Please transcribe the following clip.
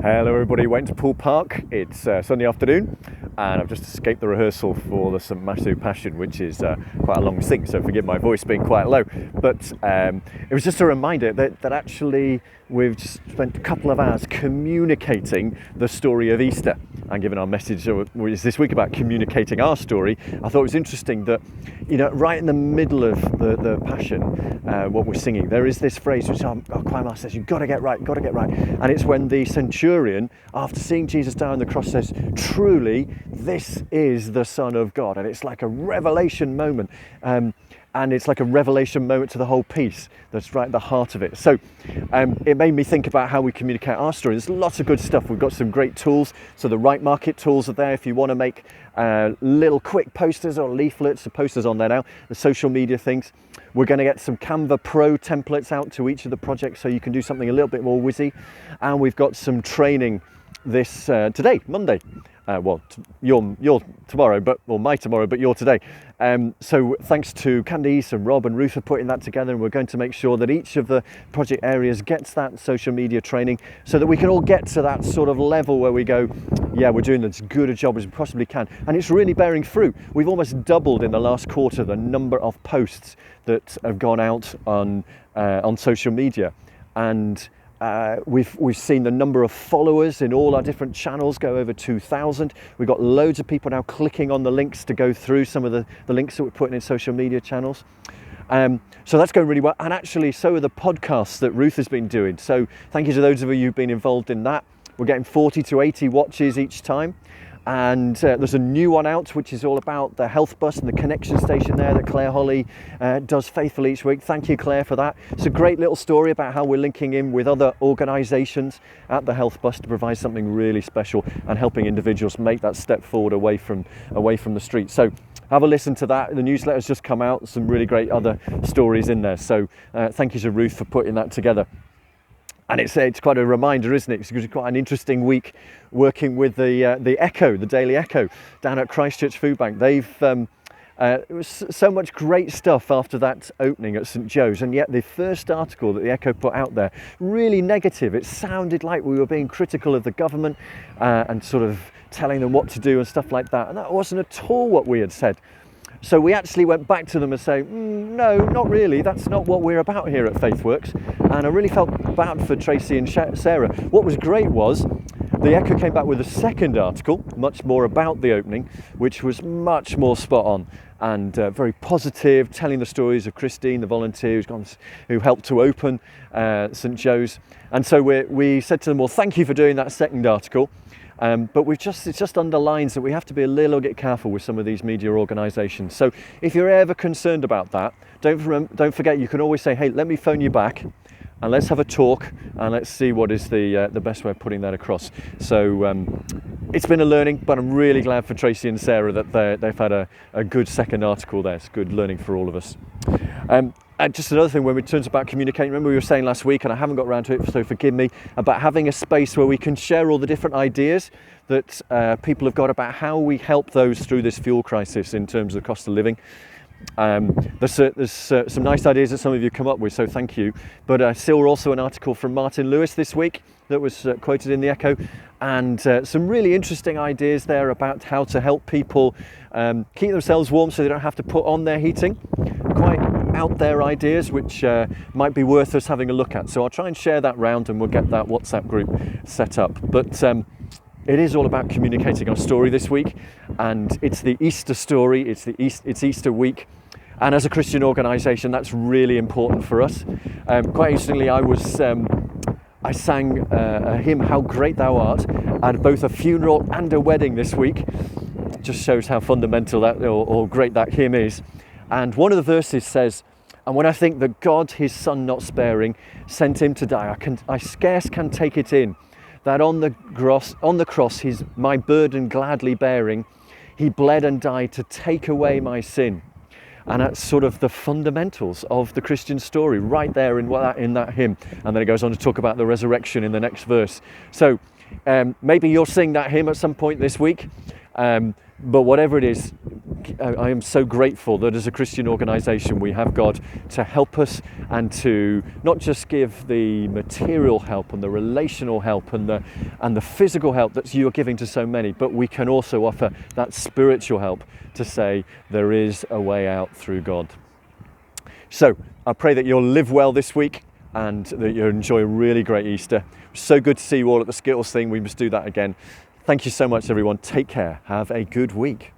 Hello everybody, went to Poole Park. It's Sunday afternoon and I've just escaped the rehearsal for the St Matthew Passion, which is quite a long sing, so forgive my voice being quite low. But it was just a reminder that actually we've just spent a couple of hours communicating the story of Easter and given our message this week about communicating our story. I thought it was interesting that, right in the middle of the Passion, what we're singing, there is this phrase which our choir master says, you've got to get right, and it's when the centurion, after seeing Jesus die on the cross, says, truly, this is the Son of God. And it's like a revelation moment. And it's like a revelation moment to the whole piece that's right at the heart of it. So it made me think about how we communicate our story. There's lots of good stuff. We've got some great tools. So the Right Market tools are there if you want to make little quick posters or leaflets. The posters on there now, the social media things. We're going to get some Canva Pro templates out to each of the projects so you can do something a little bit more whizzy. And we've got some training this today, Monday. You're tomorrow, my tomorrow, but you're today. So thanks to Candice and Rob and Ruth for putting that together, and we're going to make sure that each of the project areas gets that social media training so that we can all get to that sort of level where we go, yeah, we're doing as good a job as we possibly can. And it's really bearing fruit. We've almost doubled in the last quarter the number of posts that have gone out on social media. And we've seen the number of followers in all our different channels go over 2,000. We've got loads of people now clicking on the links to go through some of the links that we're putting in social media channels. So that's going really well. And actually, so are the podcasts that Ruth has been doing. So thank you to those of you who've been involved in that. We're getting 40 to 80 watches each time. And there's a new one out which is all about the health bus and the connection station there that Claire Holly does faithfully each week. Thank you, Claire, for that. It's a great little story about how we're linking in with other organisations at the health bus to provide something really special and helping individuals make that step forward away from the street. So have a listen to that. The newsletter's just come out, some really great other stories in there. So thank you to Ruth for putting that together. And it's quite a reminder, isn't it? It's quite an interesting week working with the Echo, the Daily Echo, down at Christchurch Food Bank. They've it was so much great stuff after that opening at St Joe's, and yet the first article that the Echo put out there, really negative. It sounded like we were being critical of the government and sort of telling them what to do and stuff like that. And that wasn't at all what we had said. So we actually went back to them and say, no, not really. That's not what we're about here at FaithWorks. And I really felt bad for Tracy and Sarah. What was great was the Echo came back with a second article, much more about the opening, which was much more spot on and very positive, telling the stories of Christine, the volunteer who helped to open St Joe's. And so we said to them, well, thank you for doing that second article. But it just underlines that we have to be a little bit careful with some of these media organisations. So if you're ever concerned about that, don't forget you can always say, hey, let me phone you back and let's have a talk and let's see what is the best way of putting that across. So it's been a learning, but I'm really glad for Tracy and Sarah that they've had a good second article there. It's good learning for all of us. And just another thing, when we turn to about communicating, remember we were saying last week, and I haven't got around to it, so forgive me, about having a space where we can share all the different ideas that people have got about how we help those through this fuel crisis in terms of the cost of living. There's some nice ideas that some of you come up with, so thank you. But I saw also an article from Martin Lewis this week that was quoted in the Echo, and some really interesting ideas there about how to help people keep themselves warm so they don't have to put on their heating. Quite out there ideas which might be worth us having a look at. So I'll try and share that round and we'll get that WhatsApp group set up. But it is all about communicating our story this week, and it's the Easter story, it's Easter week. And as a Christian organisation, that's really important for us. Quite interestingly, I sang a hymn, How Great Thou Art, at both a funeral and a wedding this week. It just shows how fundamental that or great that hymn is. And one of the verses says, and when I think that God, his son not sparing, sent him to die, I scarce can take it in, that on the cross he's my burden gladly bearing, he bled and died to take away my sin. And that's sort of the fundamentals of the Christian story right there in that hymn. And then it goes on to talk about the resurrection in the next verse. So maybe you'll sing that hymn at some point this week. But whatever it is, I am so grateful that as a Christian organisation we have God to help us and to not just give the material help and the relational help and the physical help that you are giving to so many, but we can also offer that spiritual help to say there is a way out through God. So I pray that you'll live well this week and that you'll enjoy a really great Easter. So good to see you all at the Skittles thing. We must do that again. Thank you so much, everyone. Take care. Have a good week.